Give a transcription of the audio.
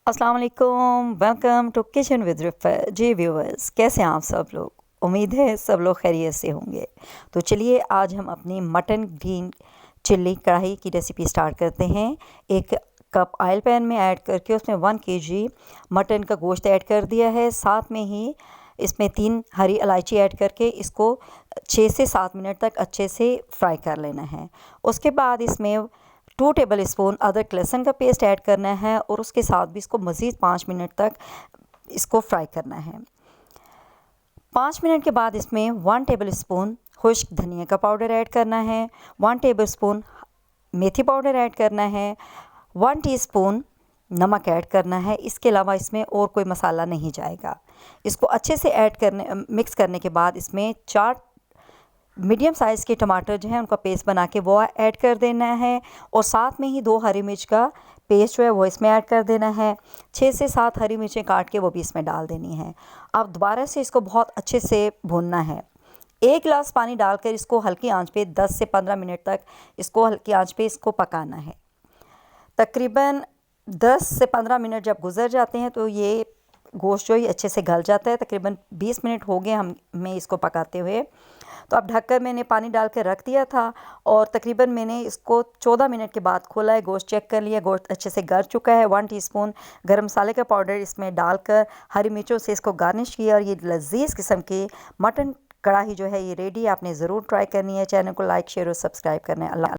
अस्सलाम वालेकुम, welcome to kitchen with Rifa. जी व्यूअर्स, कैसे हैं आप सब लोग? उम्मीद है सब लोग खैरियत से होंगे। तो चलिए आज हम अपनी मटन ग्रीन चिल्ली कढ़ाई की रेसिपी स्टार्ट करते हैं। एक कप ऑयल पैन में ऐड करके उसमें 1 केजी मटन का गोश्त ऐड कर दिया है। साथ में ही इसमें 3 हरी इलायची ऐड करके इसको 6 से 7 मिनट तक अच्छे से फ्राई कर लेना है। उसके बाद इसमें 2 टेबल स्पून अदरक लहसुन का पेस्ट ऐड करना है और उसके साथ भी इसको मज़ीद 5 मिनट तक इसको फ्राई करना है। 5 मिनट के बाद इसमें 1 टेबल स्पून खुश्क धनिया का पाउडर ऐड करना है, 1 टेबल स्पून मेथी पाउडर ऐड करना है, 1 टीस्पून नमक ऐड करना है। इसके अलावा इसमें और कोई मसाला नहीं जाएगा। इसको अच्छे से मिक्स करने के बाद इसमें 4 मीडियम साइज़ के टमाटर जो हैं उनका पेस्ट बना के वो ऐड कर देना है और साथ में ही 2 हरी मिर्च का पेस्ट जो है वो इसमें ऐड कर देना है। 6 से 7 हरी मिर्चें काट के वो भी इसमें डाल देनी है। अब दोबारा से इसको बहुत अच्छे से भूनना है। 1 गिलास पानी डालकर इसको हल्की आंच पे 10 से 15 मिनट तक इसको हल्की आंच पे इसको पकाना है। तकरीबन 10 से 15 मिनट जब गुजर जाते हैं तो ये गोश्त जो ही अच्छे से गल जाता है। तकरीबन 20 मिनट हो गए हमें इसको पकाते हुए। तो अब ढककर मैंने पानी डाल के रख दिया था और तकरीबन मैंने इसको 14 मिनट के बाद खोला है। गोश्त चेक कर लिया, गोश्त अच्छे से गल चुका है। 1 टीस्पून गरम मसाले का पाउडर इसमें डालकर हरी मिर्चों से इसको गार्निश किया और ये लजीज़ किस्म की मटन कढ़ाई जो है ये रेडी है। आपने ज़रूर ट्राई करनी है। चैनल को लाइक शेयर और सब्सक्राइब करना है। अल्लाह।